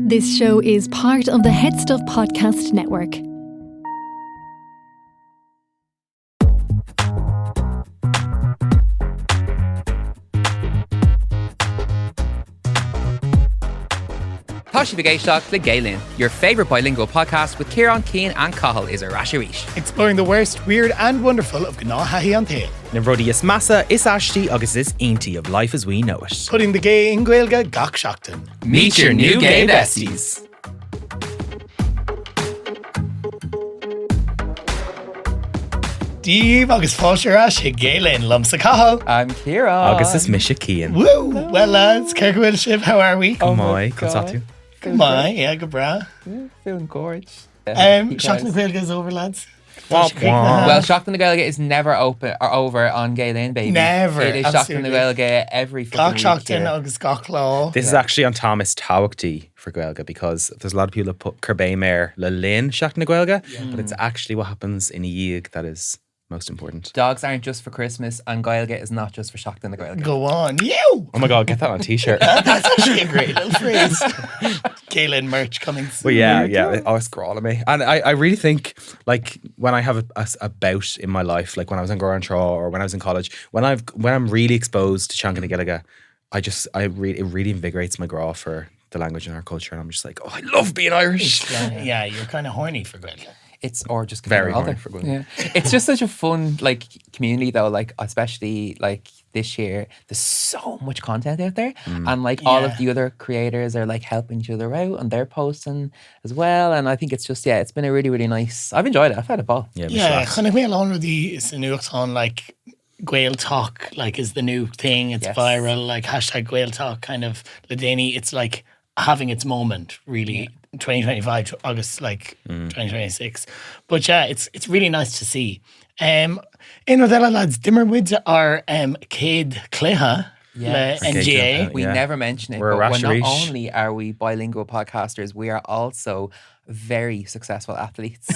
This show is part of the Head Stuff Podcast Network. Táisí the Géisteach le Gaalinn, your favourite bilingual podcast with Kieran, Keane and Cathal is a Rasharish. Exploring the worst, weird and wonderful of Gná Hahi an Tail. Na rudí is massa is ashtí agus is aintí of life as we know it. Putting the gay in Gaelga gach seachtain. Meet your new gay besties. Díomh agus fáilte as i Gaalinn lumsa Cathal. I'm Kieran. Agus is Misha Keane. Woo! Well lads, Kirkwil Shib, how are we? Oh my, what's that too? My, yeah, good bra. Feeling gorgeous. Seachtain na Gaelga is over, lads. Womp womp. Well, Seachtain na Gaeilge is never open or over on Gaalinn, baby. Never, It is Seachtain absolutely. na Gaeilge every fucking Gach week. seachtain agus gach law. This is actually on Thomas Tawachty for Gaelga because there's a lot of people that put Kerbeimere le Lynn Seachtain na Gaeilge, but it's actually what happens in a Yig that is most important. Dogs aren't just for Christmas and Gaeilge is not just for Seachtain na Gaeilge. Go on, you! Oh my god, get that on a t-shirt. That's actually a great little phrase. Gaalinn merch coming soon. But yeah, oh, it's crawling me. And I really think, like, when I have a bout in my life, like when I was in Goran Traw or when I was in college, when I'm really exposed to Seachtain na Gaeilge, it really invigorates my graw for the language and our culture, and I'm just like, oh, I love being Irish. Yeah, you're kind of horny for Gaelga. It's or just Very other. horny for good. Yeah. It's just such a fun like community though, like especially like this year there's so much content out there and like all of the other creators are like helping each other out and they're posting as well, and I think it's just it's been a really really nice, I've enjoyed it, I've had a ball. Yeah, kind of well already is the new on like Gael Talk like is the new thing. It's viral, like hashtag Gael Talk kind of Ladini. It's like having its moment really. 2025 to August 2026, but it's really nice to see. In Rodella lads, Dimmerwoods are Cade Cleha NGA. We never mention it, We're but not Rasharish. only are we bilingual podcasters, we are also very successful athletes.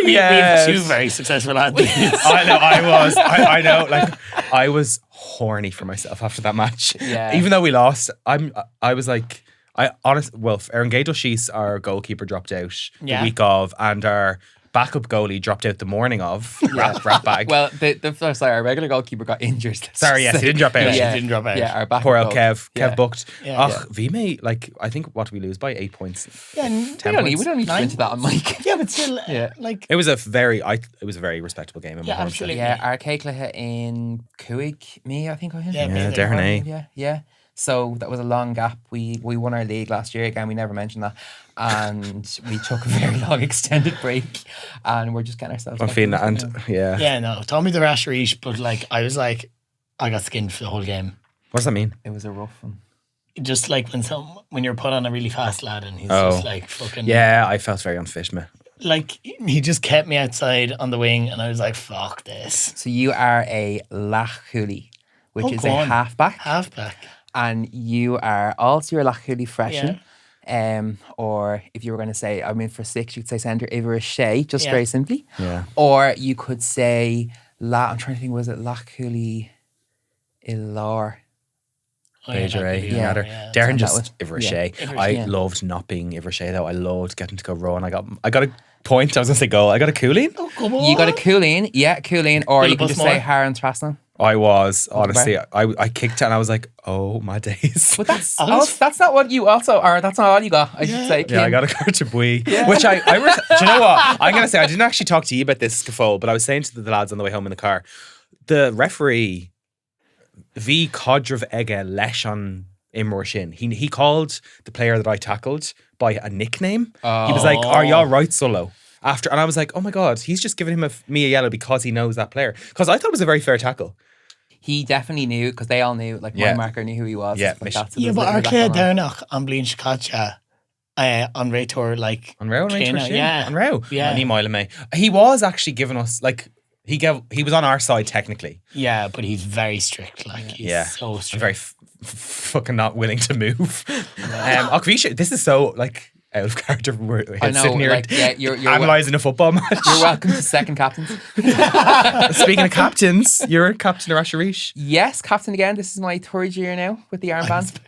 We have two very successful athletes. I know, like I was horny for myself after that match. Yeah. Even though we lost, I was like, Aaron Gaedel our goalkeeper dropped out the week of, and our backup goalie dropped out the morning of. Rat bag. Well, our regular goalkeeper got injured. Sorry, yes, he didn't drop out. He didn't drop out. Yeah, our backup Poor old goal. Kev booked. Yeah. Vime, like, I think what did we lose by 8 points? Yeah, We don't need to go into that on mic. yeah, but still, like It was a very respectable game. Yeah, absolutely. Yeah, our Caicleha in Cuig, I think I Yeah, Yeah, Darren. Yeah. So that was a long gap. We won our league last year again. We never mentioned that, and we took a very long extended break, and we're just getting ourselves. I'm back feeling into that, it now. and yeah, no, Tommy the Rasharish, but like I was like, I got skinned for the whole game. what does that mean? It was a rough one. Just like when you're put on a really fast lad and he's just like fucking Yeah, I felt very unfit, man. like he just kept me outside on the wing, and I was like, fuck this. So you are a Lachuli, which is go a on. halfback, and you are also your Lachuli freshen. Or if you were going to say, I mean, for six, you could say centre Iverashay, just very simply. Yeah. Or you could say, I'm trying to think, was it Lachuli Ilar? Darren just was- Iverashay. I loved not being Iverashay though. I loved getting to go raw, and I got a point. I was gonna say goal. I got a cooling. Oh, come on. You got a Cooleen, or you can Philippus just Moore. say Haran Traslan. I was honestly. I kicked it, and I I was like, oh my days. But that's not what you also are. That's not all you got. I should say. Yeah, I got a card to Bui, which do you know what? I'm gonna say I didn't actually talk to you about this scaffold, but I was saying to the lads on the way home in the car, the referee, V Codrev Ege Lesh on Imror Shin. He called the player that I tackled by a nickname. He was like, "Are you all right, Solo?" After, and I was like, "Oh my god, he's just giving me a yellow because he knows that player." Because I thought it was a very fair tackle. He definitely knew, because they all knew. Like my marker knew who he was. Yeah, like that, so Yeah, there's but a our bit of Claire that going on. Downach on Blin Shkacha on Raytor, like On Row, yeah. on Row. Yeah. And he mile me. He was actually giving us like he was on our side technically. Yeah, but he's very strict. Like he's so strict. Very fucking not willing to move. Akvisha, this is so like out of character. I know, Sitting here like, yeah, you're analysing a football match. You're welcome to second captains. Speaking of captains, you're captain of Asherish. Yes, captain again. This is my third year now with the armband.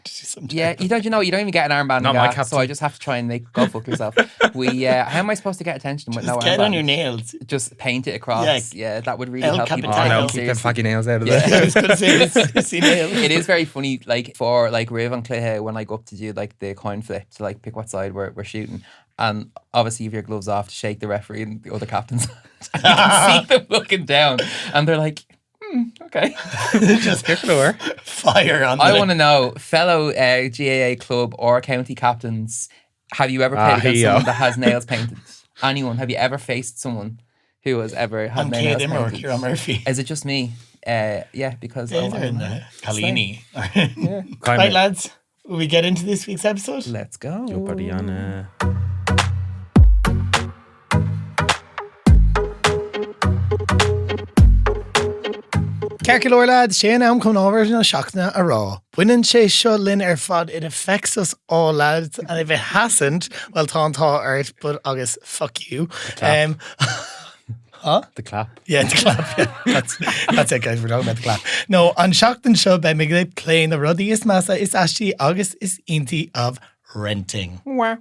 Yeah, you don't even get an armband. Not in my Gas, captain. so I just have to try and go fuck yourself. How am I supposed to get attention with no armband? Get on your nails. Just paint it across. Yeah, that would really El help people. Capitan. Oh I no, know. keep them faggy nails out of Yeah. there. I was going to say, see nails. It is very funny, like for like Riv and Clehe when I go up to do like the coin flip to like pick what side we're shooting, and obviously you have your gloves off to shake the referee and the other captains. You can see them looking down, and they're like, okay. Just here for the war. Fire on I the want to know, fellow GAA club or county captains, have you ever played against someone that has nails painted? Anyone? Have you ever faced someone who has ever had on their Kate nails Dimmer or painted? Kira Murphy. Is it just me? Yeah, because They're in Kalini. Right, lads, will we get into this week's episode? Let's go. Your buddy on Cerculor lads, Shane am coming over to Shockna a raw. Winning Chase Shut Lynn fod, it affects us all, lads. And if it hasn't, well, Tha Earth, but August, fuck you. Huh? the clap. Yeah, the clap. Yeah. That's it, guys. We're talking about the clap. No, on Shockton Show by Miglip playing the Ruddy is Massa, it's actually August is Inti of renting. Yeah,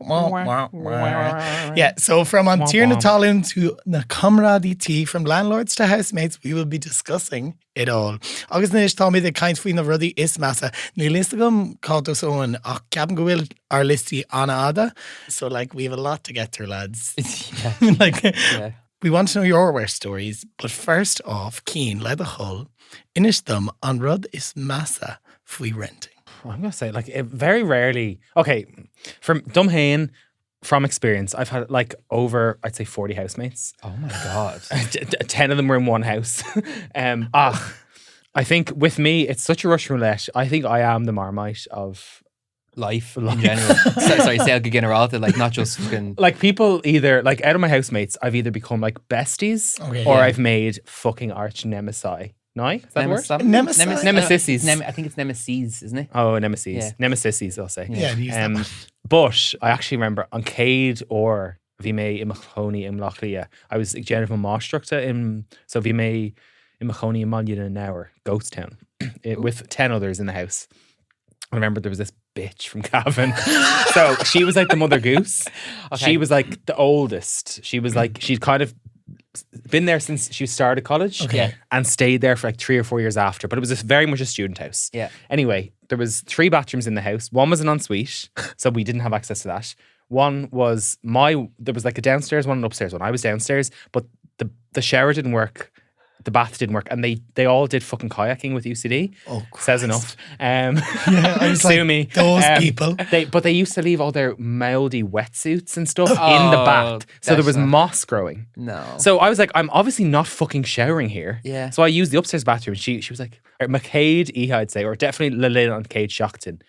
so from Antir Natalin to the Comrade T, from landlords to housemates, we will be discussing it all. August Nish told me the kind of the Ruddy is Massa. Nilistagum called us on Cabin Gwil our listy Anna Ada. So like we have a lot to get through, lads. Yeah. We want to know your worst stories, but first off, Keen, let the hull, inish them on Rud is Massa fwy renting. I'm going to say, like, very rarely. Okay, from Dumhain, from experience, I've had like over, I'd say 40 housemates. Oh my God. 10 of them were in one house. I think with me, it's such a Russian roulette. I think I am the Marmite of Life in general. Sorry, Selga Generalta, like not just fucking. like people either, like out of my housemates, I've either become like besties or I've made fucking arch nemesis. No? Is that the word? Nemesis. I think it's nemesis, isn't it? Oh, nemesis. Yeah. Nemesis, I'll say. Yeah, use that. But I actually remember on Cade or Vime in Mahoney in Lochlia, I was Jennifer Maastructa in, so Vime in Mahoney in Malyon an hour, Ghost Town, with 10 others in the house. I remember there was this bitch from Cavan. So she was like the mother goose. Okay. She was like the oldest. She was like, she'd kind of been there since she started college and stayed there for like 3 or 4 years after. But it was very much a student house. Yeah. Anyway, there was 3 bathrooms in the house. One was an ensuite, so we didn't have access to that. One was there was like a downstairs one and upstairs one. I was downstairs, but the shower didn't work. The bath didn't work, and they all did fucking kayaking with UCD. Oh, Christ. Says enough. I was Sue like, me. those people. But they used to leave all their mouldy wetsuits and stuff in the bath, so there was moss growing. No. So I was like, I'm obviously not fucking showering here. Yeah. So I used the upstairs bathroom, and she was like, or McCade Iha, I'd say, or definitely Lillian on Cade Shockton.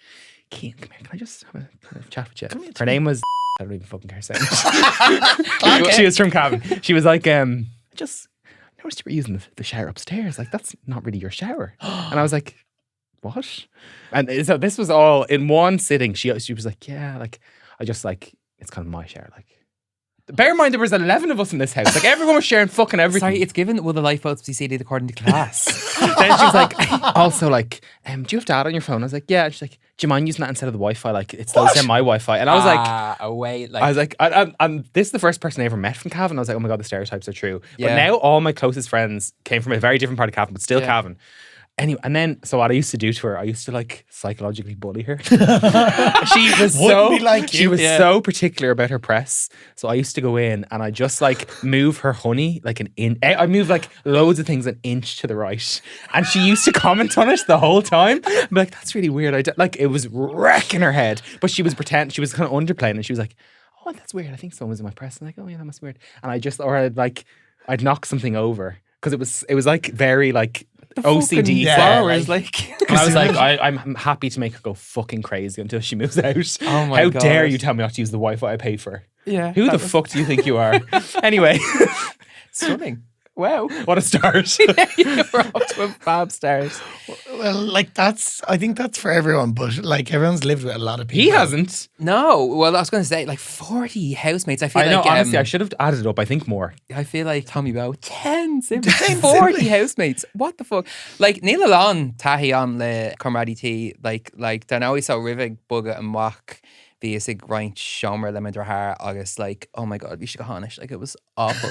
Keen, come here, can I just have a chat with you? Her name was, I don't even fucking care saying it. She was from Cavan. She was like, just noticed you were using the shower upstairs. Like, that's not really your shower. And I was like, what? And so this was all in one sitting. She was like, yeah, like, I just like, it's kind of my shower. Like, bear in mind, there was 11 of us in this house. Like, everyone was sharing fucking everything. Sorry, it's given will the lifeboats be seated according to class? Then she was like, also like, do you have data on your phone? I was like, yeah. And she's like, do you mind using that instead of the Wi-Fi? Like, it slows down my Wi-Fi. And I was like, and this is the first person I ever met from Cavan. I was like, oh my God, the stereotypes are true. But now all my closest friends came from a very different part of Cavan, but still Cavan. Anyway, and then, so what I used to do to her, I used to like psychologically bully her. She was so particular about her press. So I used to go in and I just like move her honey like an inch. I moved like loads of things an inch to the right. And she used to comment on it the whole time. I'm like, that's really weird. Like, it was wrecking her head. But she was kind of underplaying, and she was like, oh, that's weird. I think someone was in my press. And I'm like, oh yeah, that must be weird. And I'd knock something over. Because it was like very like OCD flowers, like. And I was like, I'm happy to make her go fucking crazy until she moves out. Oh my How God. dare you tell me not to use the Wi-Fi I pay for? Yeah. Who the fuck do you think you are? Anyway. Stunning. wow. What a start. We're off to a fab start. Well, like I think that's for everyone, but like everyone's lived with a lot of people. He hasn't. No, well, I was going to say like 40 housemates. I feel I know, like honestly, I should have added it up. I think more. I feel like Tommy Bow 10 siblings, 40 housemates. What the fuck? Like Neil Alon, Tahi on the Comrade T, like then I always saw Rivig Bugga and Mock be a sig Ryan Shomer lemon her August, like, oh my god, we should go Honish. Like it was awful.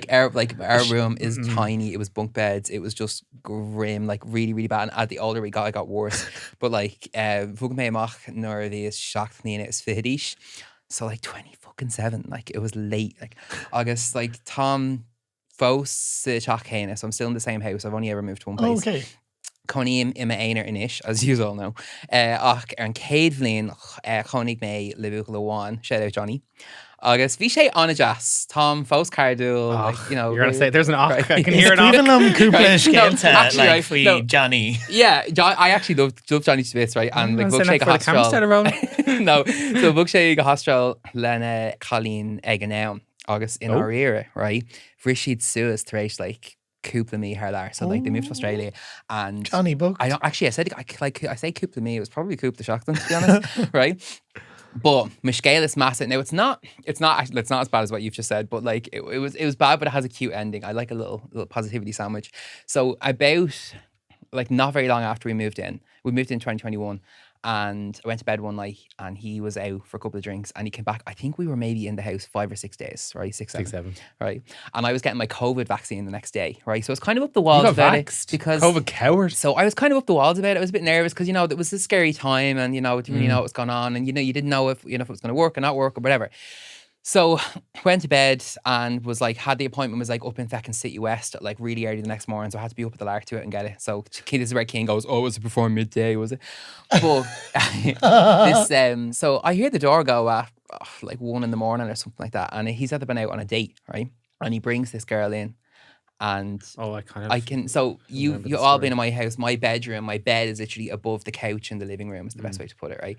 our room is tiny. It was bunk beds. It was just grim, like really, really bad. And as the older we got, it got worse. But like Vugga me Mock nor the shocked me and it was Fidish. So like 20 fucking 7. Like it was late. Like August, like Tom Fos Shock Hana. So I'm still in the same house. I've only ever moved to one place. Okay. Coníim imime éinear inis, as you all know. Ach an céad bhliain chonig mé le bhuail leháin. Shout out Johnny. Agus bhí sé anna jazz. Tom Fós Cardúil, like, you know. You're going to say there's an och. Right. I can hear an och. Even cúpla Right. scéalta, actually, like right, for no. Johnny. Yeah, I actually love Johnny Smith, right? And like bug sé go hostral. No, so bug sé go hostral lena Colleen ag an now. Agus in our era, right? Rishid Suez thresh like cúpla me her there. So like they moved to Australia and Johnny Book. I don't actually I say cúpla me, it was probably cúpla Shockton to be honest, right? But my scale is massive. Now it's not as bad as what you've just said, but like it was bad, but it has a cute ending. I like a little positivity sandwich. So about like not very long after we moved in 2021. And I went to bed one night and he was out for a couple of drinks and he came back. I think we were maybe in the house 5 or 6 days, right? 6, 7. Right. And I was getting my COVID vaccine the next day, right? So I was kind of up the walls about it because COVID coward. So I was kind of up the walls about it. I was a bit nervous because, you know, it was a scary time and, you know, didn't really know what was going on and, you know, you didn't know if it was going to work or not work or whatever. So went to bed and was like, had the appointment, was like up in fucking City West at like really early the next morning. So I had to be up at the Lark to it and get it. So this is where King goes, oh, was it before midday, was it? But so I hear the door go at like 1 a.m. or something like that. And he's had been out on a date, right? And he brings this girl in. And you all been in my house, my bedroom, my bed is literally above the couch in the living room is the best way to put it, right?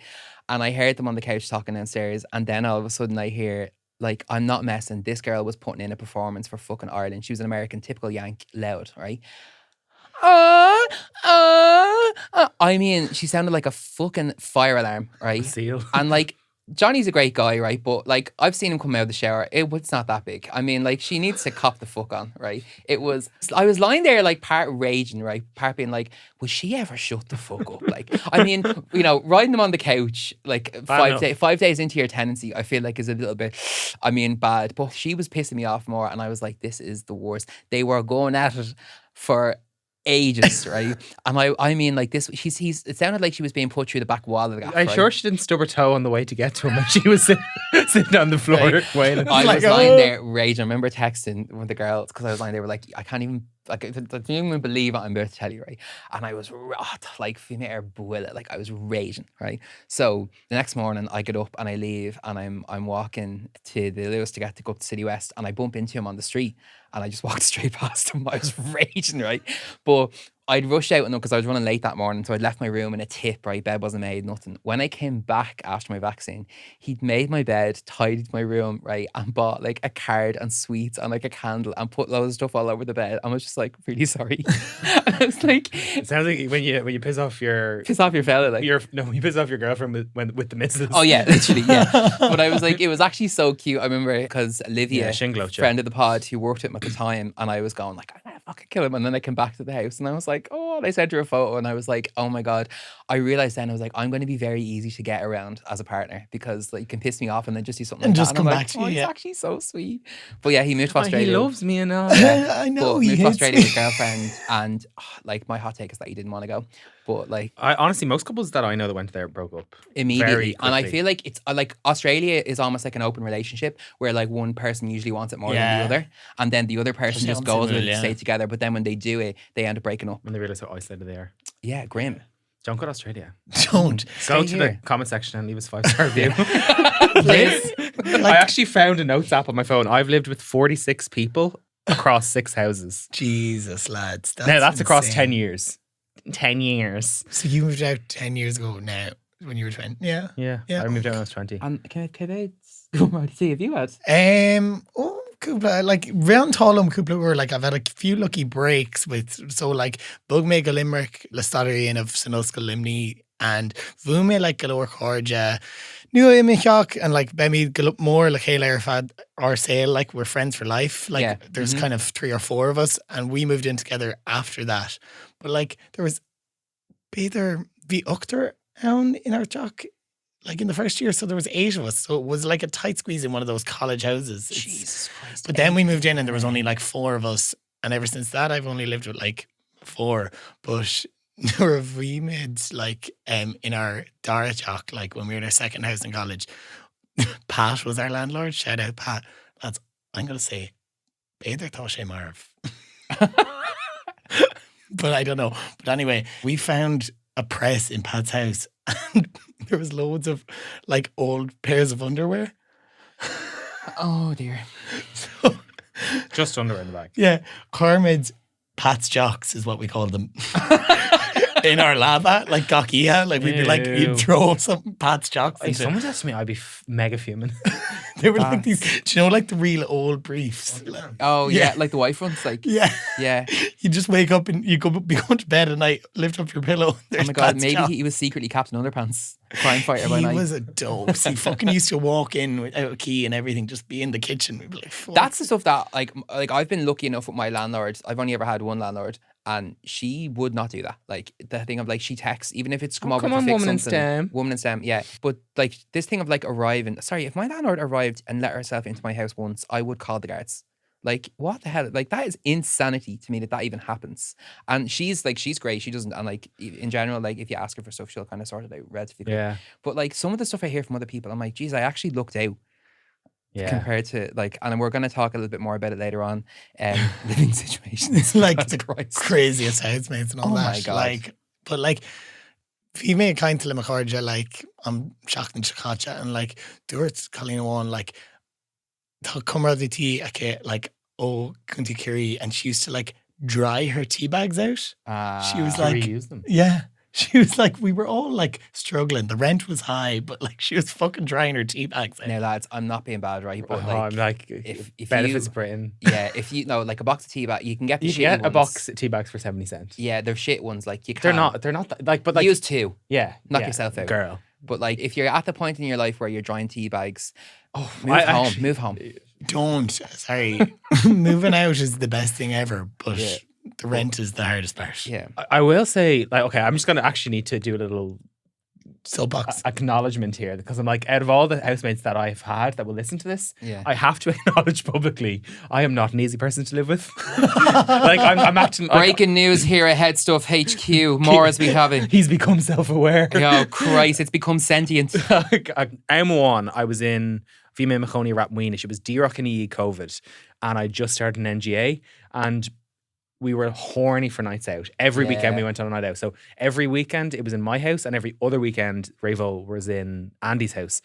And I heard them on the couch talking downstairs and then all of a sudden I hear, like, I'm not messing, this girl was putting in a performance for fucking Ireland. She was an American, typical Yank, loud, right? I mean, she sounded like a fucking fire alarm, right? Seal. And like, Johnny's a great guy, right? But like, I've seen him come out of the shower. It's not that big. I mean, like, she needs to cop the fuck on, right? I was lying there, like, part raging, right? Part being like, will she ever shut the fuck up? Like, I mean, you know, riding them on the couch, like 5 days into your tenancy, I feel like is a little bit, I mean, bad. But she was pissing me off more, and I was like, this is the worst. They were going at it for ages, right? And I mean, like this, it sounded like she was being put through the back wall of the gaff. I'm sure she didn't stub her toe on the way to get to him and she was sitting on the floor waiting. I was lying there raging. I remember texting with the girls because I was lying there, like, I can't even, like, I didn't even believe what I'm about to tell you, right? And I was like, I was raging, right? So the next morning I get up and I leave and I'm walking to the Lewis to go up to City West and I bump into him on the street and I just walked straight past him. I was raging, right? But I'd rushed out because I was running late that morning, so I'd left my room in a tip, right? Bed wasn't made, nothing. When I came back after my vaccine, he'd made my bed, tidied my room, right? And bought like a card and sweets and like a candle and put loads of stuff all over the bed. I was just like, really sorry. And I was like, it sounds like when you piss off your fella, like, when you piss off your girlfriend with the missus. Oh yeah, literally, yeah. But I was like, it was actually so cute. I remember because Olivia, friend of the pod who worked with him at the time, and I was going like, I'm gonna fucking kill him. And then I came back to the house and I was like, oh, they sent her a photo and I was like, oh my God. I realized then, I was like, I'm going to be very easy to get around as a partner because like you can piss me off and then just do something and like just that. come And back to you. It's actually so sweet. But yeah, he moved to Australia. He loves me and all. I know. But moved to Australia with his girlfriend and like my hot take is that he didn't want to go. But like, I honestly, most couples that I know that went there broke up immediately. And I feel like it's like Australia is almost like an open relationship where like one person usually wants it more than the other. And then the other person just goes with it to stay together. But then when they do it, they end up breaking up. When they realise how isolated they are. Yeah, grim. Don't go to Australia. Don't. Go to the comment section and leave us a 5-star review. Please. I actually found a notes app on my phone. I've lived with 46 people across 6 houses. Jesus, lads. That's across 10 years. 10 years. So you moved out 10 years ago now when you were 20. Yeah. I moved out when I was 20. And can I see if you had? Cúpla, like round Tallum Cúpla were like I've had a few lucky breaks with so like Bug me go Limerick, Le Stadarian of Sinulska Limni and Vume like Galore Corja, New Imichok and like Bemi Galup more like Hale Airfad our sale, like we're friends for life. Like there's kind of 3 or 4 of us and we moved in together after that. But like there was Peter V Uchter in our jock like in the first year, so there was 8 of us. So it was like a tight squeeze in one of those college houses. Jesus Christ. But then we moved in and there was only like 4 of us. And ever since that, I've only lived with like 4. But we made like in our Dara jock, like when we were in our second house in college, Pat was our landlord. Shout out, Pat. Lads, I'm going to say, Peter Toshe Marv. But I don't know. But anyway, we found a press in Pat's house and there was loads of like old pairs of underwear. Oh dear. So, Just underwear in the bag. yeah, Cormid's Pat's jocks is what we called them. In our lava, like Gakia, like we'd be like, you'd throw some Pat's jocks If into. someone said to me, I'd be mega fuming. They were like these, do you know, like the real old briefs? Oh yeah, Yeah. like the wife ones, like Yeah. yeah. You just wake up and you be going to bed at night, lift up your pillow. Oh There's my god, Pat's maybe jocks. he was secretly Captain Underpants, a crime fighter by He night. was a dope. He fucking used to walk in without a key and everything, just be in the kitchen. We'd be like, fuck. That's the stuff that like I've been lucky enough with my landlord. I've only ever had one landlord, and she would not do that. Like the thing of like she texts, even if it's come over come to on, fix woman in something. STEM. Woman in STEM, yeah. But like this thing of like arriving. Sorry, if my landlord arrived and let herself into my house once, I would call the guards. Like what the hell? Like that is insanity to me that even happens. And she's great. She doesn't, and like in general, like if you ask her for stuff, she'll kind of sort it out relatively quick. Yeah. But like some of the stuff I hear from other people, I'm like, geez, I actually looked out. Yeah. Compared to like, and we're going to talk a little bit more about it later on. Living situations, It's like Jesus the Christ. craziest housemates and all Oh that. my God. Like, but like, fi mé kind to Limacordia, like, I'm shocked in Chicacha, and like, Duart's Colleen one, like, Cumra the tea, okay, like, oh, Kunti Kiri, and she used to like dry her tea bags out. She was like, reuse them. yeah. She was like, we were all like struggling. The rent was high, but like she was fucking drying her tea bags out. Now, lads, I'm not being bad, right? But like, I'm like, if benefits you, Britain. yeah, if you know, like a box of tea bag, you can get the You shitty can get a ones. box of tea bags for 70 cents. Yeah, they're shit ones. Like you can. They're not that, like, but like, use 2. yeah, Knock yeah, yourself out. girl. But like, if you're at the point in your life where you're drying tea bags, move home. Don't. Sorry. Moving out is the best thing ever, but the rent is the hardest part. Yeah. I will say, like, okay, I'm just going to actually need to do a little Soapbox. acknowledgement here because I'm like, out of all the housemates that I've had that will listen to this, Yeah. I have to acknowledge publicly I am not an easy person to live with. Like, I'm acting like Breaking news here at Head Stuff HQ. More as we having. he's become self-aware. Oh Christ, it's become sentient. I'm one. I was in Female Mahoney Rap Weenish. It was D-Rock and EE COVID, and I just started an NGA, and we were horny for nights out. Every weekend we went on a night out. So every weekend it was in my house, and every other weekend Ravo was in Andy's house.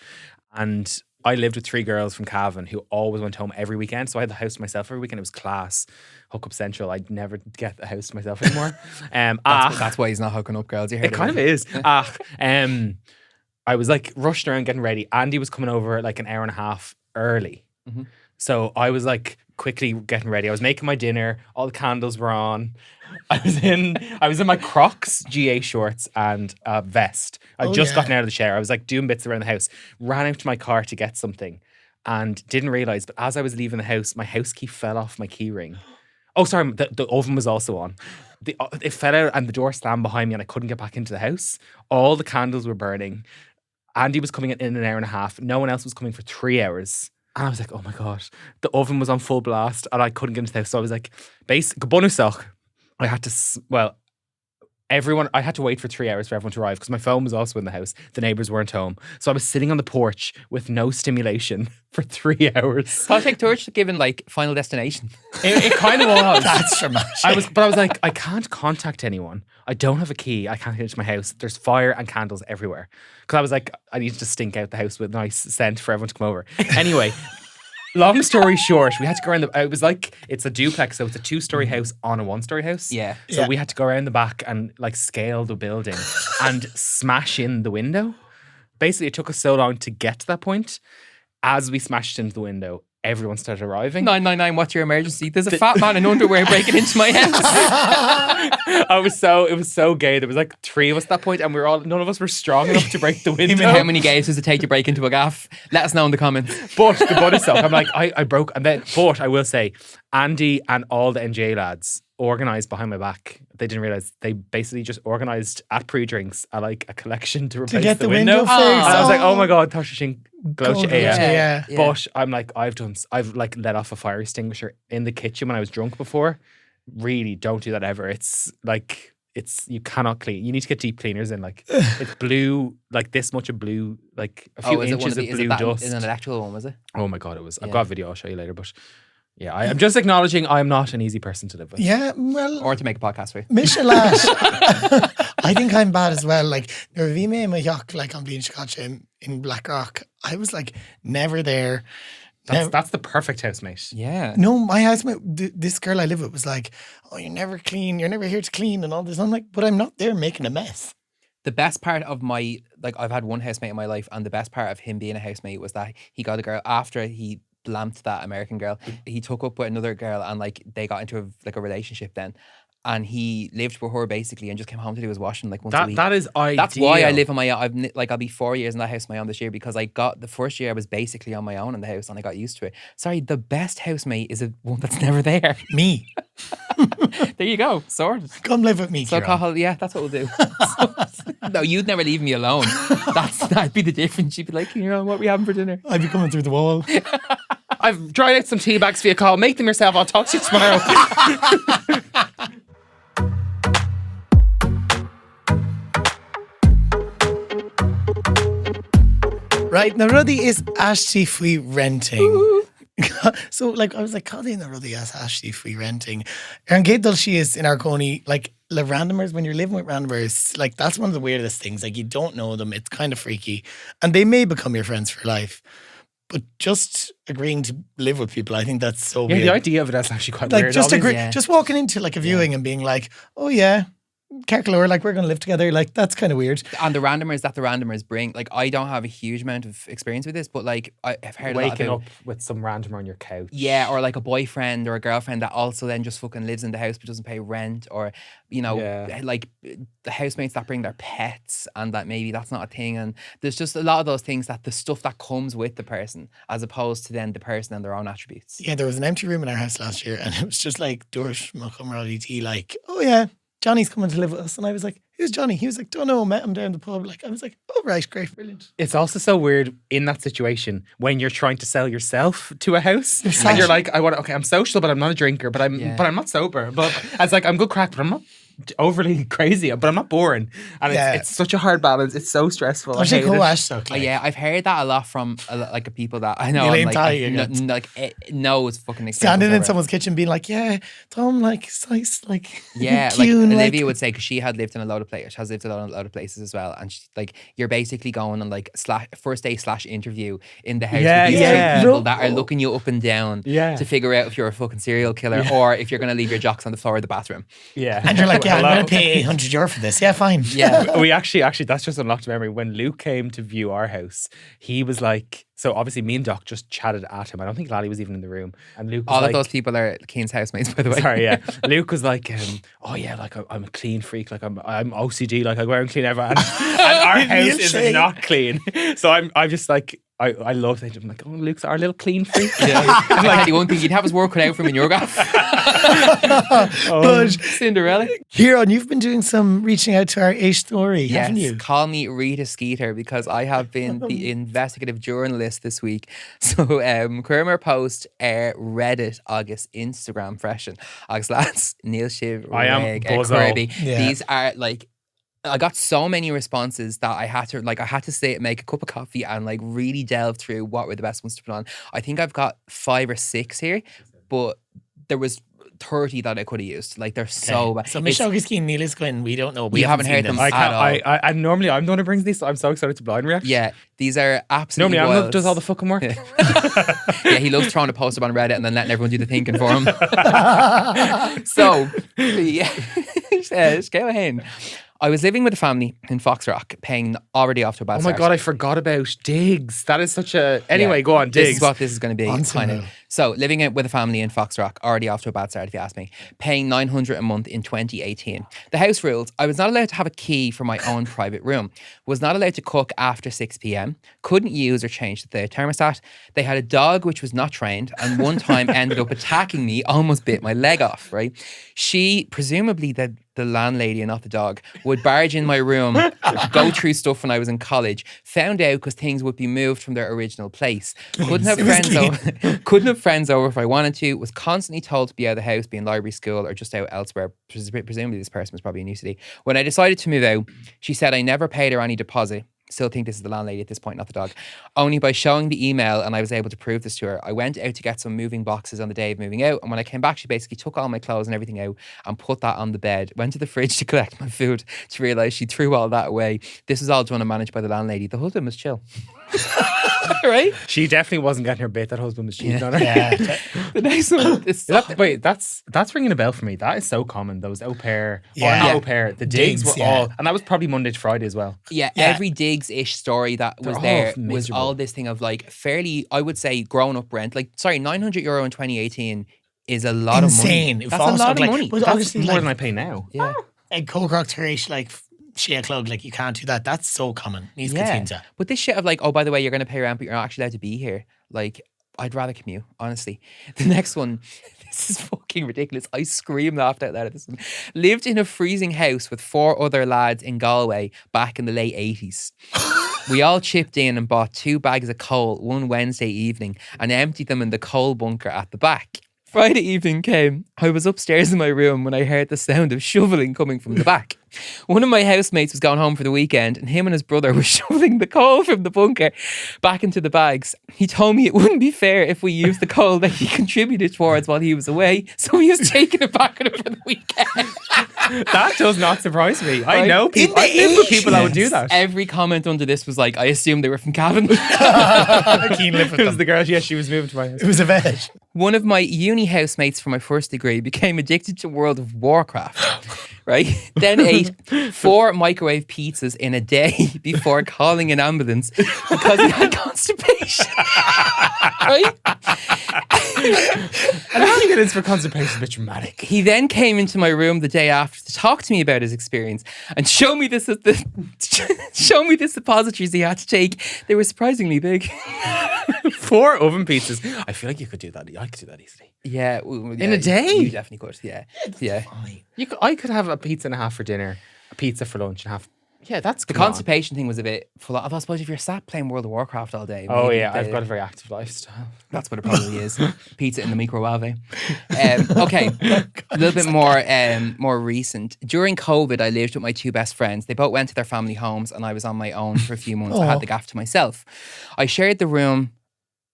And I lived with 3 girls from Cavan who always went home every weekend. So I had the house to myself every weekend. It was class. Hookup central. I'd never get the house to myself anymore. That's why he's not hooking up girls. You heard It kind of is. I was like rushing around getting ready. Andy was coming over like an hour and a half early. Mm-hmm. So I was like quickly getting ready. I was making my dinner. All the candles were on. I was in my Crocs GA shorts and a vest. I'd just gotten out of the shower. I was like doing bits around the house. Ran out to my car to get something and didn't realise. But as I was leaving the house, my house key fell off my key ring. Oh, sorry. The oven was also on. It fell out and the door slammed behind me and I couldn't get back into the house. All the candles were burning. Andy was coming in an hour and a half. No one else was coming for 3 hours. And I was like, oh my God. The oven was on full blast and I couldn't get into the house. So I was like, bonusach. I had to, I had to wait for 3 hours for everyone to arrive because my phone was also in the house. The neighbours weren't home. So I was sitting on the porch with no stimulation for 3 hours. Project Torch given like Final Destination. It kind of was. That's dramatic. I was like, I can't contact anyone. I don't have a key. I can't get into my house. There's fire and candles everywhere. Because I was like, I need to stink out the house with nice scent for everyone to come over. Anyway, long story short, we had to go around it was like, it's a duplex, so it's a 2-story house on a 1-story house. Yeah. So we had to go around the back and like scale the building and smash in the window. Basically, it took us so long to get to that point. As we smashed into the window, everyone started arriving. 999, what's your emergency? There's a fat man in underwear breaking into my house. It was so gay. There was like 3 of us at that point, and none of us were strong enough to break the window. How many gays does it take to break into a gaff? Let us know in the comments. But the buddy stuff, I'm like, I broke, and then, but I will say, Andy and all the NJ lads organised behind my back. They didn't realise they basically just organised at pre-drinks a collection to replace get the the window. window And fixed. I was like, Oh. oh my god, Tasha Gloche. Yeah. But I'm like, I've like let off a fire extinguisher in the kitchen when I was drunk before. Really, don't do that ever. It's like you cannot clean. You need to get deep cleaners in. Like it's blue, like this much of blue, like a few inches of blue dust. Is it an electrical one, was it? Oh my god, it was. I've got a video I'll show you later, but yeah, I'm just acknowledging I'm not an easy person to live with. Yeah, well, Or to make a podcast for you. Michelash. I think I'm bad as well. Like, Nervime and my yacht, like on Bean Chicacha in Blackrock, I was like never there. That's the perfect housemate. Yeah. No, my housemate, this girl I live with was like, oh, you're never clean. You're never here to clean and all this. I'm like, but I'm not there making a mess. The best part of my, I've had one housemate in my life, and the best part of him being a housemate was that he got a girl after he blamped that American girl. He took up with another girl, and they got into a relationship then. And he lived with her basically and just came home to do his washing once a week. That is ideal. That's why I live on my own. I'll be 4 years in that house on my own this year, because I got the first year I was basically on my own in the house and I got used to it. Sorry, the best housemate is one that's never there. Me. There you go. Sorted. Come live with me, So Ciarán. Cathal, yeah, that's what we'll do. No, you'd never leave me alone. That'd be the difference. You'd be like, what are we having for dinner? I'd be coming through the wall. I've dried out some tea bags for you, Carl. Make them yourself. I'll talk to you tomorrow. Right, na ruddy is Ashley free renting. So I was like, Colleen na ruddy is Ashley free renting. And Gaydal she is in our Coney, like the randomers, when you're living with randomers, like that's one of the weirdest things. Like you don't know them, it's kind of freaky. And they may become your friends for life. But just agreeing to live with people, I think that's so weird. The idea of it is actually quite Like weird. just obviously. just walking into like a viewing and being like, oh yeah, Carcalore, like we're going to live together. Like that's kind of weird. And the randomers bring, I don't have a huge amount of experience with this, but I've heard a lot Waking about, up with some randomer on your couch. yeah, or like a boyfriend or a girlfriend that also then just fucking lives in the house but doesn't pay rent, or like the housemates that bring their pets and that maybe that's not a thing. And there's just a lot of those things, that the stuff that comes with the person as opposed to then the person and their own attributes. Yeah, there was an empty room in our house last year and it was just like Dorish Mohammed like, oh yeah, Johnny's coming to live with us. And I was like, who's Johnny? He was like, don't know, met him down the pub. Like I was like, oh right, great, brilliant. It's also so weird in that situation when you're trying to sell yourself to a house and you're like, I'm social, but I'm not a drinker, but I'm not sober. But it's like, I'm good crack, but I'm not overly crazy, but I'm not boring. And it's such a hard balance. It's so stressful. I hate it. Yeah, I've heard that a lot from people that I know. No, it's fucking standing in someone's kitchen being like, yeah, Tom, like, it's nice, like, yeah, Kuhn, like Olivia would say, because she had lived in a lot of places, has lived in a lot of places as well, and she, you're basically going on first day / interview in the house with these people that are looking you up and down to figure out if you're a fucking serial killer or if you're going to leave your jocks on the floor of the bathroom. Yeah, and you're like, yeah, I'm going to pay €800 for this. Yeah, fine. Yeah, we actually that's just unlocked a memory. When Luke came to view our house, he was like, so obviously me and Doc just chatted at him. I don't think Lally was even in the room. And Luke was all of those people are Keen's housemates, by the way. Sorry, yeah. Luke was like, oh yeah, like I'm a clean freak, like I'm OCD, like I go around clean everyone. And our house is not clean. So I'm just like, I love it. I'm like, oh, Luke's our little clean freak. Yeah. And like, the one thing, you'd have his work cut out from in your gaff. But Cinderella. Kieran, you've been doing some reaching out to our Ish story, haven't you? Call me Rita Skeeter, because I have been the investigative journalist this week. So Kramer post Reddit August Instagram freshen. August lads, Neil Shiv, I am Kirby. Yeah. These are I got so many responses that I had to say, make a cup of coffee and really delve through what were the best ones to put on. I think I've got 5 or 6 here, but there was 30 that I could have used. They're so bad. So Michelle Giskey and Neil is going, we don't know. We haven't heard them at all. I normally I'm the one who brings these, so I'm so excited to blind react. Yeah, these are absolutely normally I'm the one wild. who does all the fucking work. Yeah, he loves throwing a post up on Reddit and then letting everyone do the thinking for him. So, yeah, scale ahead. I was living with a family in Foxrock, paying already off to a bad Oh my start. God, I forgot about digs. That is such a... Anyway, go on, digs. This is what this is going to be. Unsurreal. So, living it with a family in Foxrock, already off to a bad start if you ask me. Paying $900 a month in 2018. The house rules, I was not allowed to have a key for my own private room. Was not allowed to cook after 6 p.m. Couldn't use or change the thermostat. They had a dog which was not trained and one time ended up attacking me, almost bit my leg off, right? She, presumably the landlady and not the dog, would barge in my room, go through stuff when I was in college, found out because things would be moved from their original place. Couldn't have friends over if I wanted to, was constantly told to be out of the house, be in library, school, or just out elsewhere. Presumably this person was probably in New City. When I decided to move out, she said I never paid her any deposit. Still think this is the landlady at this point, not the dog. Only by showing the email, and I was able to prove this to her. I went out to get some moving boxes on the day of moving out, and when I came back, she basically took all my clothes and everything out and put that on the bed. Went to the fridge to collect my food to realise she threw all that away. This was all done and managed by the landlady. The husband was chill. Right? She definitely wasn't getting her bit. That husband was cheating on her. Yeah. The next one is Wait, that's ringing a bell for me. That is so common. Those au pair, or Yeah. not au pair, the digs Digs, were yeah. all, and that was probably Monday to Friday as well. Yeah, Yeah. every digs-ish story that was all there was miserable. all this thing of like fairly, I would say, grown-up rent. Like, sorry, €900 in 2018 is a lot Insane. of money. That's a lot of money. But That's obviously, more like, than I pay now. Yeah. a Cócrocht Taréis, like, shea club, like, you can't do that. That's so common. Níos Catínta. But this shit of like, oh, by the way, you're going to pay rent, but you're not actually allowed to be here. Like, I'd rather commute, honestly. The next one, this is fucking ridiculous. I laughed out loud at this one. Lived in a freezing house with 4 other lads in Galway back in the late 80s. We all chipped in and bought 2 bags of coal one Wednesday evening and emptied them in the coal bunker at the back. Friday evening came. I was upstairs in my room when I heard the sound of shoveling coming from the back. One of my housemates was going home for the weekend and him and his brother were shoveling the coal from the bunker back into the bags. He told me it wouldn't be fair if we used the coal that he contributed towards while he was away, so he was taking it back with him for the weekend. That does not surprise me. I Right. know people. I live with people that would do that. Every comment under this was like, I assume they were from Cavan. Keen live with It was them. the girl. Yeah, she was moving to my house. It was a veg. One of my uni housemates from my first degree became addicted to World of Warcraft, right? Then ate 4 microwave pizzas in a day before calling an ambulance because he had constipation. Right? And how do you get this for constipation? A bit dramatic. He then came into my room the day after to talk to me about his experience and show me the suppositories he had to take. They were surprisingly big. 4 oven pizzas. I feel like you could do that. I could do that easily. Yeah, In a day? You definitely could. Yeah, yeah. I could have a pizza and a half for dinner, a pizza for lunch, and half. Yeah, that's The come on. constipation thing was a bit full on. I suppose if you're sat playing World of Warcraft all day. Oh maybe yeah, I've got a very active lifestyle. That's what it probably is. Pizza in the microwave. Okay, a little bit more recent. During COVID, I lived with my 2 best friends. They both went to their family homes, and I was on my own for a few months. I had the gaff to myself. I shared the room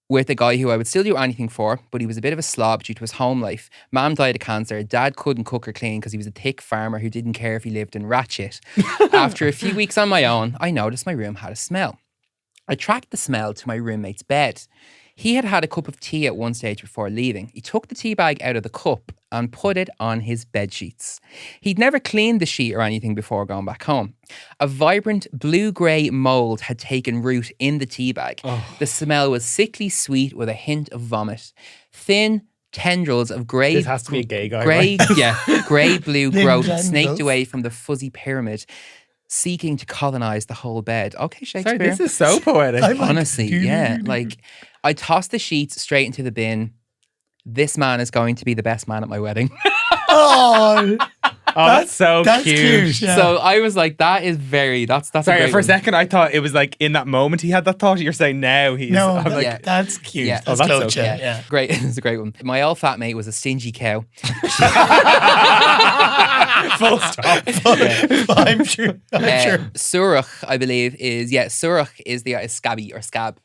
with a guy who I would still do anything for, but he was a bit of a slob due to his home life. Mum died of cancer. Dad couldn't cook or clean because he was a thick farmer who didn't care if he lived in Ratchet. After a few weeks on my own, I noticed my room had a smell. I tracked the smell to my roommate's bed. He had had a cup of tea at one stage before leaving. He took the tea bag out of the cup and put it on his bed sheets. He'd never cleaned the sheet or anything before going back home. A vibrant blue-grey mould had taken root in the tea bag. The smell was sickly sweet with a hint of vomit. Thin tendrils of grey... This has to be a gay guy. Grey, right? yeah, grey-blue growth tendrils. snaked away from the fuzzy pyramid, seeking to colonise the whole bed. Okay, Shakespeare. Sorry, this is so poetic. I'm like, Honestly, yeah. Like, I tossed the sheets straight into the bin. This man is going to be the best man at my wedding. Oh, Oh, that's so that's cute. Yeah. So I was like, that's a Sorry, great for a one. second I thought it was like in that moment he had that thought. You're saying now he's. no, I'm like, yeah. that's cute. Yeah. That's Oh, that's close. okay. Yeah. Great. It's a great one. My old fat mate was a stingy cow. full stop. I'm sure. I'm sure. Surach, I believe, Surach is scabby or scab.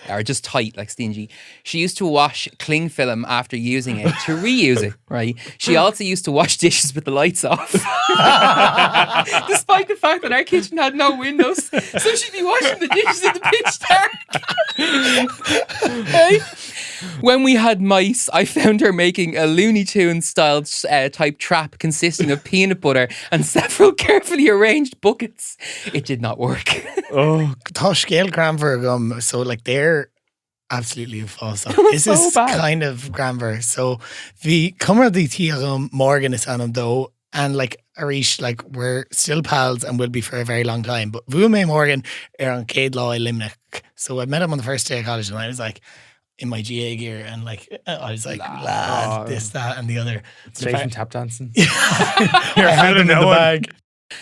Or just tight, like stingy. She used to wash cling film after using it to reuse it, right? She also used to wash dishes with the lights off. Despite the fact that our kitchen had no windows. So she'd be washing the dishes in the pitch dark. Right? When we had mice, I found her making a Looney Tunes style type trap consisting of peanut butter and several carefully arranged buckets. It did not work. Oh, Tá scéal granver so like they're absolutely fása. This so is bad. kind of granver. So the cummer the tea Morgan is on him though, and like Arish, like we're still pals and will be for a very long time. But Vume Morgan are on Cade Law Limerick. So I met him on the first day of college and I was like in my GA gear and like I was like, lad, this, that and the other. straight from tap dancing. You're I don't in the know. bag.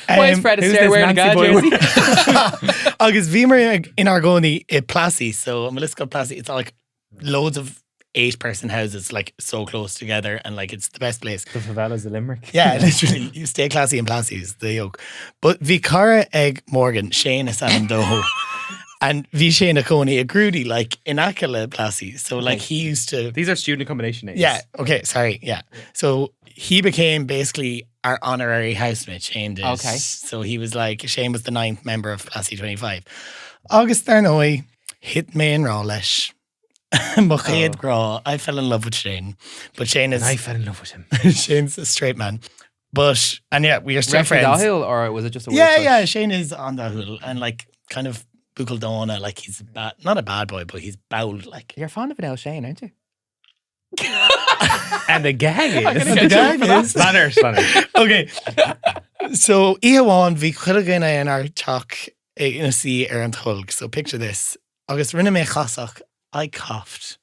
Why is Fred who's Astaire this wearing a Nancy guy boy? jersey? Agus Vimer in Argoni Plassy. So Melisco Plassy, it's like loads of 8-person houses like so close together and like it's the best place. The favelas of Limerick. Yeah, literally. You stay classy and Plassy is the yoke. But Vicara Egg Morgan, Shane is on Doho. And Vi Shane Coney a Grudy like in Akala Plassy. So like he used to These are student accommodation names. yeah, okay, sorry, yeah. So he became basically our honorary housemate, Shane did. Okay. So he was like, Shane was the 9th member of Plassy 25. August Darnoy hit me in Rawlesh. Mochaid Gra. I fell in love with Shane. But Shane is And I fell in love with him. Shane's a straight man. But and yeah, we are still Referee friends. Dahill, or was it just a weird Yeah, crush? yeah. Shane is on the hood and like kind of Bukaldona, like he's not a bad boy, but he's bowled like You're fond of Adele Shane, aren't you? And the gag is. the gag is. Spanner. Okay. So Ihawan vi chuilgana in our talk in a sea and hulk. So picture this. August rinne me chasach. I coughed.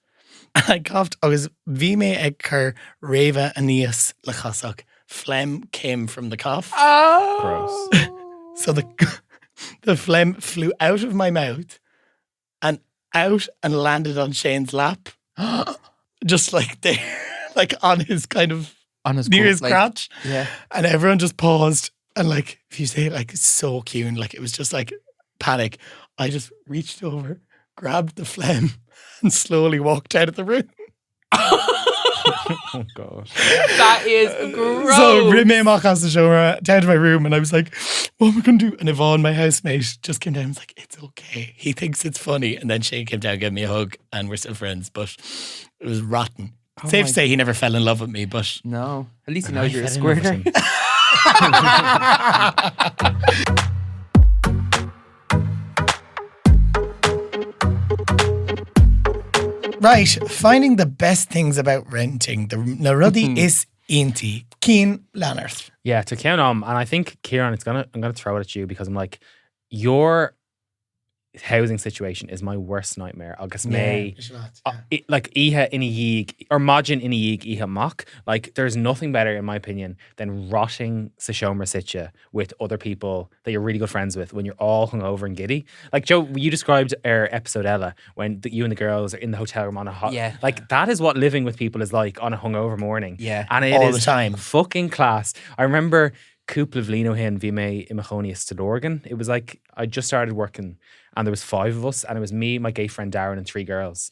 I coughed. August vi me egker reva anias le chasach. Phlegm came from the cough. Oh, Gross. So the phlegm flew out of my mouth and out and landed on Shane's lap. Just like there, like on his kind of on his near coat, his like, crotch. Yeah. And everyone just paused and like, if you say it like so cute, like it was just like panic. I just reached over, grabbed the phlegm and slowly walked out of the room. Oh, God. That is gross. So Rime Machas the show down to my room and I was like, what am I going to do? And Yvonne, my housemate, just came down and was like, it's okay. He thinks it's funny. And then Shane came down, gave me a hug and we're still friends. But it was rotten. Oh Safe my- to say he never fell in love with me, but No, at least he And knows I you're a fell in love with squirter. him. right, finding the best things about renting. The Narudi is Inti. Keen Lanners. Yeah, to count on, and I think Kieran, I'm gonna throw it at you because I'm like, your housing situation is my worst nightmare. Agus may like Iha in a yeeg or Majin in a yeeg Iha mock. Like there's nothing better in my opinion than rotting Sashomer Sitcha with other people that you're really good friends with when you're all hungover and giddy. Like Joe, you described our episode Ella when you and the girls are in the hotel room on a hot. Yeah. Like that is what living with people is like on a hungover morning. Yeah. And it All is the time. fucking class. I remember Cúpla of Lino hen vi me imachonius to Lorgan. It was like I just started working and there was 5 of us and it was me, my gay friend Darren and 3 girls.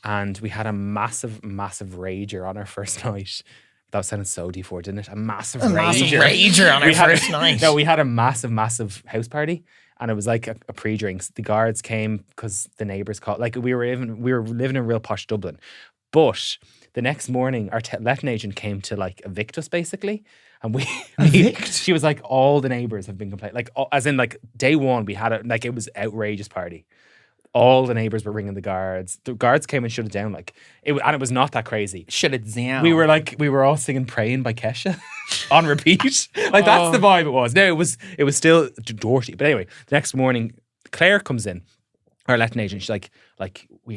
And we had a massive rager on our first night. That sounded so D4, didn't it? A massive rager on our We had- first night. No, we had a massive house party. And it was like a pre-drinks. The guards came because the neighbours called. Like we were living in real posh Dublin. But the next morning, our letting agent came to like evict us basically. And she was like, all the neighbours have been complaining. Like, as in like day one, we had it was outrageous party. All the neighbours were ringing the guards. The guards came and shut it down. Like and it was not that crazy. Shut it down. We were all singing "Praying" by Kesha on repeat. Like that's the vibe it was. No, it was still dirty. But anyway, the next morning, Claire comes in, our letting agent. She's like,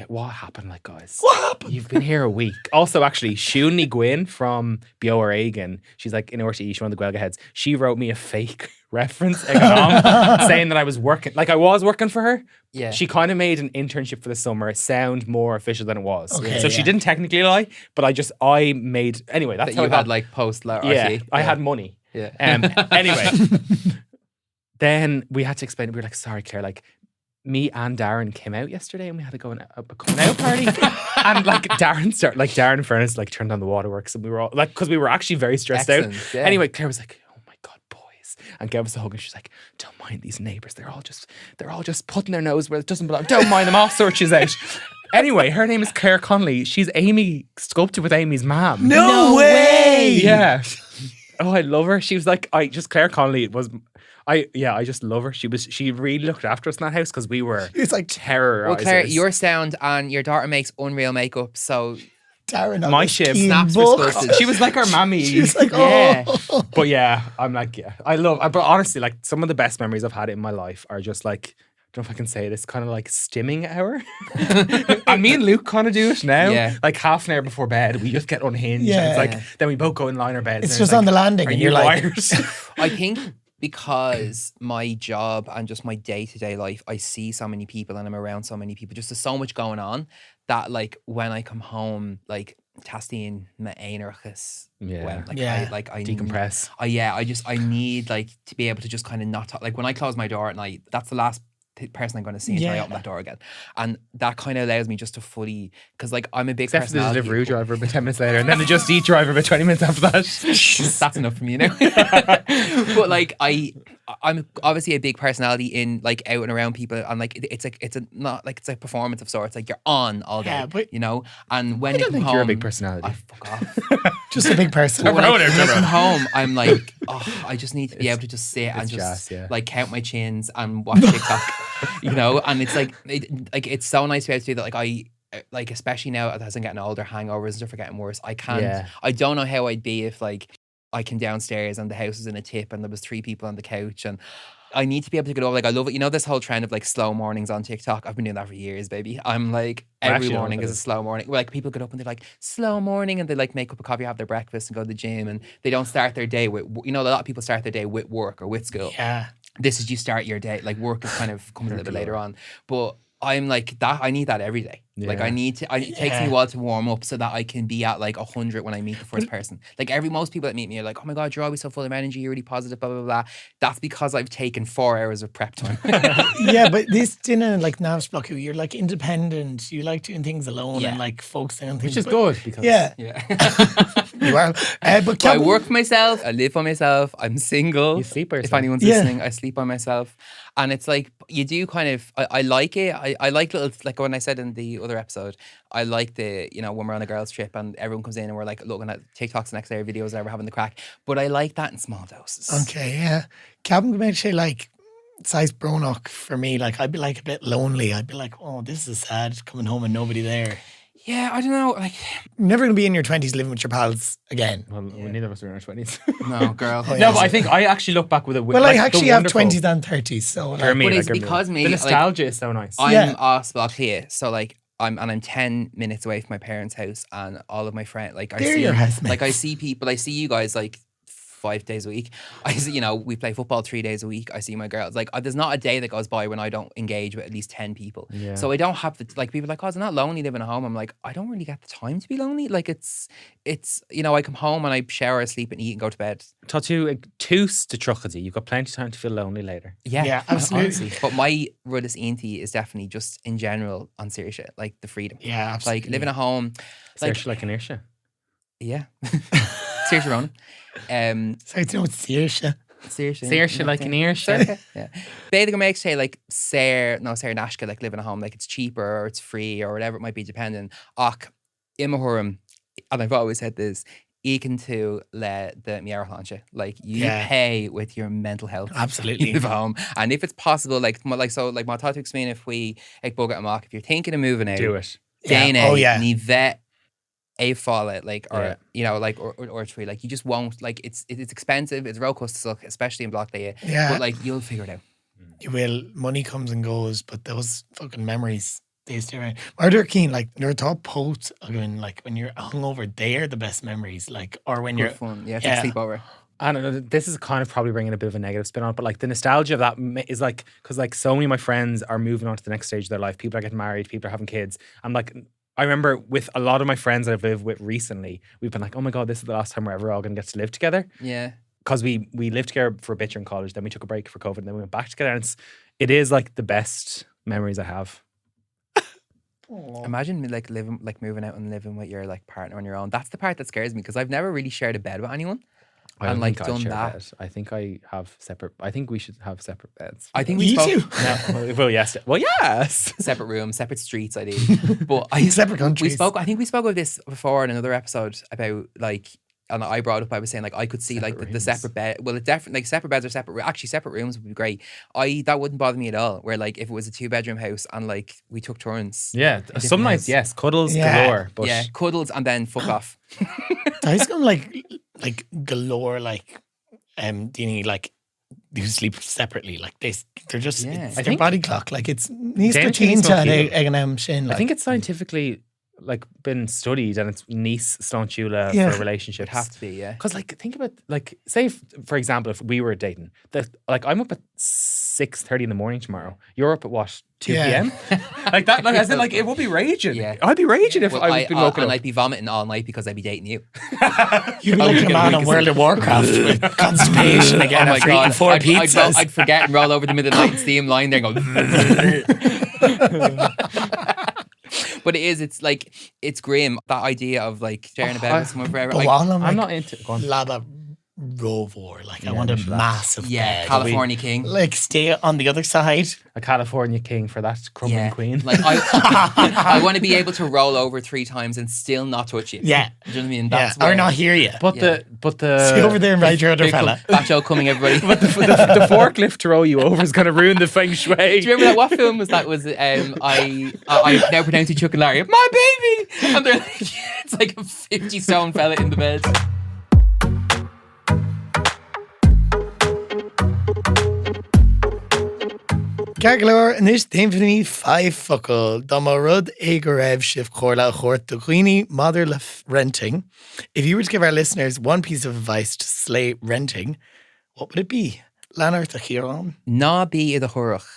what happened? Like, guys, What happened? you've been here a week. Also, actually, Shuni Gwyn from Beo Reagan, she's like in RTE, she's one of the Guelga heads. She wrote me a fake reference saying that I was working. Like I was working for her. Yeah. She kind of made an internship for the summer sound more official than it was. Okay, So she yeah. didn't technically lie, but I made anyway. That's that how you it had happened. like post Yeah, I had money. Yeah. Anyway, then we had to explain. We were like, sorry, Claire, like me and Darren came out yesterday and we had to go on a coming out party. And like Darren in fairness, like turned on the waterworks and we were all like, because we were actually very stressed out. Excellent, yeah. Anyway, Claire was like, oh my God, boys. And gave us a hug and she's like, don't mind these neighbours. They're all just putting their nose where it doesn't belong. Don't mind them, I'll sort you out. Anyway, her name is Claire Connolly. She's Amy, sculpted with Amy's mom. No way! Yeah. Oh, I love her. She was like, Claire Connolly was, I just love her. She really looked after us in that house because we were It's like terrorizers. Well, Claire, your sound and your daughter makes unreal makeup, so Darren on My this ship keen snaps book. for sculpted. She was like our mammy. She was like, Yeah. oh. But yeah, I'm like, but honestly, like some of the best memories I've had in my life are just like, I don't know if I can say this, kind of like stimming hour. And me and Luke kind of do it now. Yeah. Like half an hour before bed, we just get unhinged. Yeah. And it's like, then we both go and lie in our beds. It's and just like, on the landing are and you you're like, wired? I think because my job and just my day-to-day life, I see so many people and I'm around so many people. Just there's so much going on that like when I come home, like testing my einarchus. Yeah. I Decompress. I need like to be able to just kind of not talk. Like when I close my door at night, that's the last person I'm going to see until I open that door again, and that kind of allows me just to fully, because like I'm a big Except for the personality. Deliveroo driver about 10 minutes later, and then the Just Eat driver about 20 minutes after that. That's enough for me now. But like I'm obviously a big personality in like out and around people, and like it's a performance of sorts. Like you're on all day, Yeah, but- you know. And when I don't you come think home, you're a big personality. fuck off. just a big person. But when I Roller, come roller. home, I'm like, I just need to be able to just sit and it's just jazz, yeah. like count my chins and watch TikTok, you know. And it's like, it's so nice to be able to do that. Like especially now as I'm getting older, hangovers and stuff are getting worse. I can't. Yeah. I don't know how I'd be if like I came downstairs and the house was in a tip and there was 3 people on the couch, and I need to be able to get over. Like I love it. You know this whole trend of like slow mornings on TikTok. I've been doing that for years, baby. I'm like every actually don't know morning what is that a is. slow morning. Like people get up and they're like slow morning, and they like make up a coffee, have their breakfast, and go to the gym, and they don't start their day with, you know, a lot of people start their day with work or with school. Yeah. This is you start your day. Like work is kind of comes a little bit later on, but I'm like that. I need that every day. Like Yeah. it takes me a while to warm up so that I can be at like 100 when I meet the first person. Like most people that meet me are like, oh my God, you're always so full of energy. You're really positive, blah, blah, blah. That's because I've taken 4 hours of prep time. Yeah, but this didn't like nerves block you. You're like independent. You like doing things alone Yeah. and like focusing on things. Which is but- good because Yeah, Yeah. you are. But So I Cap- work for myself. I live by myself. I'm single. You sleep by If yourself. anyone's Yeah. listening, I sleep by myself. And it's like, you do kind of, I like it. I like little, like when I said in the other episode, I like the, you know, when we're on a girls' trip and everyone comes in and we're like looking at TikToks the next day or videos and we're having the crack. But I like that in small doses. Okay, yeah. Cabin can make like size Bronock for me. Like I'd be like a bit lonely. I'd be like, oh, this is sad coming home and nobody there. Yeah, I don't know. Like, You're never gonna be in your 20s living with your pals again. Well, neither of us are in our 20s. no, girl. Oh, yeah. No, but I think I actually look back with it. Well, like, I the actually have wonderful- 20s and 30s, so like, For me, But like, it's because me, the like, nostalgia is so nice. I'm Yeah. Osbach here, so like I'm 10 minutes away from my parents' house, and all of my friends, like I They're see, your housemates. like I see people, I see you guys like 5 days a week. I see, you know, we play football 3 days a week. I see my girls. Like there's not a day that goes by when I don't engage with at least 10 people. Yeah. So I don't have the, like people are like, oh, it's not lonely living at home. I'm like, I don't really get the time to be lonely. Like it's you know, I come home and I shower, sleep, and eat and go to bed. Tatu tús to truchadi. You've got plenty of time to feel lonely later. Yeah, absolutely. honestly. But my rudest auntie is definitely just in general on serious shit, like the freedom. Yeah, absolutely. Like living at home. Like, Search like inertia. yeah. Seriously, Ronan. Sorry to know it's serious. Yeah. Seriously. Saoirse like an inertia. Circa, yeah. They go make say like Sarah Nashka, like living at home, like it's cheaper or it's free or whatever it might be, depending. Och, Imahurum, and I've always said this, Ekin to let the Miarhanche. Like you Yeah. pay with your mental health. Absolutely. You live at home. And if it's possible, like my thought to explain if we like bug it amok, if you're thinking of moving out, Do it. Dana, Yeah. Oh, yeah. ni vet a follow like or Yeah. you know like or tree, like you just won't, like it's expensive, it's road cost to suck, especially in Block Day. Yeah. But like you'll figure it out. You will. Money comes and goes, but those fucking memories, they stay around. Murder Keen, like, you're a top post. I mean, like, when you're hungover, they're the best memories. Like, or when you're. Good fun. Yeah, Yeah. take sleepover. I don't know. This is kind of probably bringing a bit of a negative spin on it, but like the nostalgia of that is like, because like so many of my friends are moving on to the next stage of their life. People are getting married, people are having kids. I'm like, I remember with a lot of my friends that I've lived with recently, we've been like, oh my God, this is the last time we're ever all going to get to live together. Yeah. Because we lived together for a bit during college, then we took a break for COVID, and then we went back together. And it is like the best memories I have. Imagine like moving out and living with your like partner on your own. That's the part that scares me because I've never really shared a bed with anyone. I don't and like think I done share a that. bed. I think I have separate. I think we should have separate beds. I think we You spoke too. Well, yes. Well, yes. separate rooms, separate streets. I did, but Separate we countries. spoke. I think we spoke of this before in another episode about like. And I brought up, I was saying like I could see Separate like the rooms. separate bed. Well, it definitely like separate beds or separate. Actually, separate rooms would be great. That wouldn't bother me at all. Where like if it was a 2-bedroom house and like we took turns. Yeah. different Some nights, house. yes, cuddles Yeah. galore. But Yeah, cuddles and then fuck off. Guys come like galore like Dini like who sleep separately like they're just Yeah. it's I their think- body clock like it's níos Damn protein Chinese to milk egg shin I like. think it's scientifically like been studied, and it's nice staunchula Yeah. for It'd relationships. have to be, yeah. Because like think about like say for example if we were dating that like I'm up at 6:30 in the morning tomorrow. You're up at what 2 Yeah. p.m. like that. Like I said, like it would be raging. Yeah. I'd be raging if Well, I'd been woken and up. I'd be vomiting all night because I'd be dating you. You'd be like get a a man week on of World of Warcraft with constipation again Oh my after eating God. 4 I'd pizzas. forget and roll over the middle of the night and see him lying there and go. But it's like, it's grim. That idea of like sharing a bed with someone forever. Go Like, on, I'm I'm like, not into. Go on. Lada Rovor. Like I Yeah, want a literally that. massive yeah, bed. California King. Like stay on the other side. A California king for that crumbling Yeah. queen. Like I want to be able to roll over 3 times and still not touch you. Yeah. Do you know what I mean? Yeah. That's Or where- not hear you. but Yeah. Stay over there and ride your other Here come fella. Bacho coming, everybody. But the forklift to roll you over is going to ruin the feng shui. Do you remember that? What film was that? Was I now pronounce you Chuck and Larry? My baby, and they're like, it's like a 50-stone fella in the bed. Gargalore, and this theme for me 5 fuckle. Domarud Egorev Shif Korla Hort Duquini Mother Renting. If you were to give our listeners one piece of advice to slay renting, what would it be? Lanart Achiron. Na be the hurach.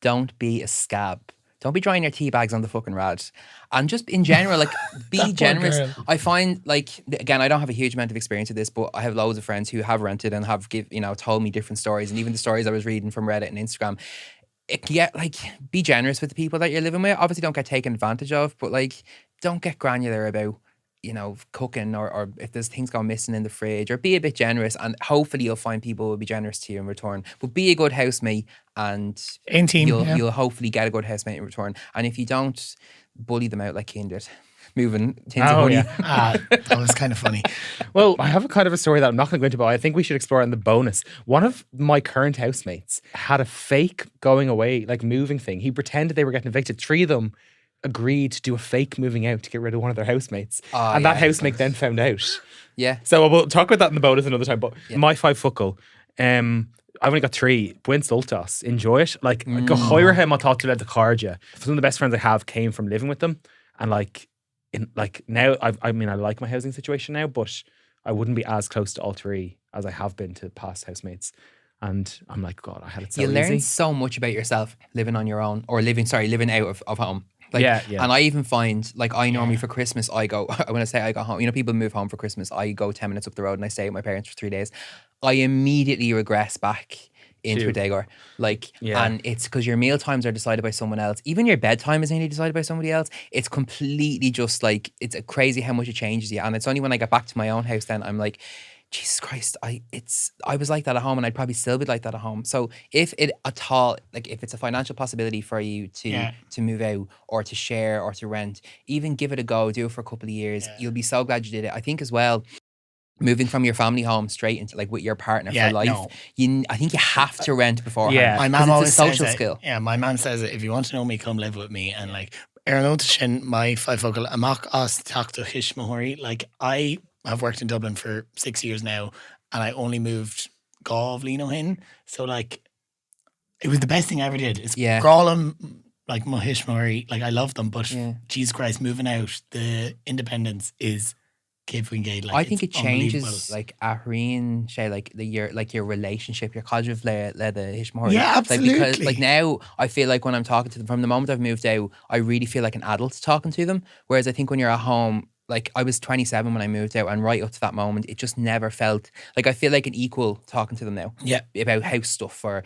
Don't be a scab. Don't be drying your tea bags on the fucking rad. And just in general, like, be That poor generous. girl. I find, like, again, I don't have a huge amount of experience with this, but I have loads of friends who have rented and have told me different stories. And even the stories I was reading from Reddit and Instagram, it can get, like, be generous with the people that you're living with. Obviously, don't get taken advantage of, but, like, don't get granular about, cooking or if there's things going missing in the fridge, or be a bit generous, and hopefully you'll find people will be generous to you in return. But be a good housemate, and 18, yeah. you'll hopefully get a good housemate in return. And if you don't, bully them out like Keane did. Moving tins of Oh, honey. yeah. That was kind of funny. Well, I have a kind of a story that I'm not going to go into, but I think we should explore in the bonus. One of my current housemates had a fake going away, like moving thing. He pretended they were getting evicted. 3 of them agreed to do a fake moving out to get rid of one of their housemates. And that housemate then found out. Yeah. So we'll talk about that in the bonus another time. But my 5 fuckle, I've only got 3. Buin sultas. Enjoy it. Like, go hire him, I'll talk to you about the cardia. Some of the best friends I have came from living with them. And now, I like my housing situation now, but I wouldn't be as close to all 3 as I have been to past housemates. And I'm like, God, I had it so You learn easy. so much about yourself living on your own, or living out of home. Like, Yeah. And I even find, like, I normally for Christmas, I go, when I say I go home, people move home for Christmas, I go 10 minutes up the road and I stay with my parents for 3 days. I immediately regress back into a Dagor. Like, and it's because your meal times are decided by someone else. Even your bedtime is nearly decided by somebody else. It's completely just like, it's crazy how much it changes you. And it's only when I get back to my own house then I'm like, Jesus Christ, I was like that at home, and I'd probably still be like that at home. So if it at all, like, if it's a financial possibility for you to move out or to share or to rent, even give it a go, do it for a couple of years. You'll be so glad you did it. I think as well, moving from your family home straight into like with your partner for life, I think you have to rent beforehand. Yeah. My 'Cause mom it's always a social says skill. It. Yeah, my mom says it. If you want to know me, come live with me. And like, Aaron Shin, my 5 fuckle, amach as takto hishmahori. Like, I have worked in Dublin for 6 years now, and I only moved Gav Lino hin. So like, it was the best thing I ever did. It's Grolum, like Mohishmori, like I love them, but Jesus Christ, moving out, the independence is like, I think it changes like Ahrin Shay, like your relationship, your college of the Hishmori. Yeah, absolutely. Like, because like now I feel like when I'm talking to them, from the moment I've moved out, I really feel like an adult talking to them. Whereas I think when you're at home, like I was 27 when I moved out, and right up to that moment, it just never felt like I feel like an equal talking to them now. Yeah. About house stuff or,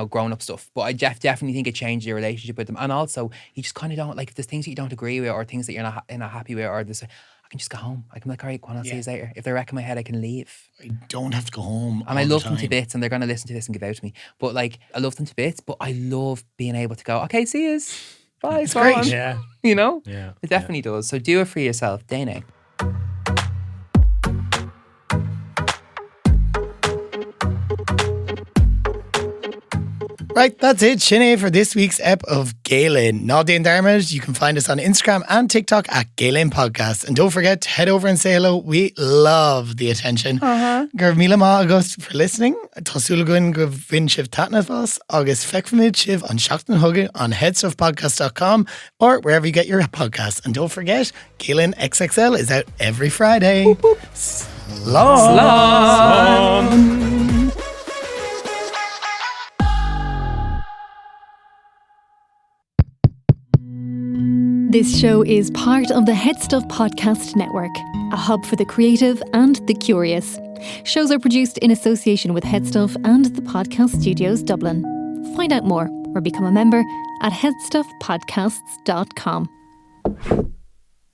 grown up stuff. But I definitely think it changed your relationship with them. And also, you just kind of don't, like, if there's things that you don't agree with or things that you're not happy with, or this, I can just go home. I can be like, all right, go on, I'll see you later. If they're wrecking my head, I can leave. I don't have to go home. And I love them to bits, and they're going to listen to this and give out to me. But like, I love them to bits, but I love being able to go, okay, see yous. Bye. It's great. Yeah. You know? Yeah. It definitely does. So do it for yourself. Dana. Right, that's it, Sinead, for this week's ep of Galen. Nadine Dermot, you can find us on Instagram and TikTok at Galen Podcast. And don't forget to head over and say hello. We love the attention. Gur mila ma agust for listening. Tosulagun gur vin shiv tatna vos. August fekfamid shiv on Shachtan Hugger on headstuffpodcast.com or wherever you get your podcasts. And don't forget, Galen XXL is out every Friday. Slán. This show is part of the Head Stuff Podcast Network, a hub for the creative and the curious. Shows are produced in association with Head Stuff and the Podcast Studios Dublin. Find out more or become a member at headstuffpodcasts.com.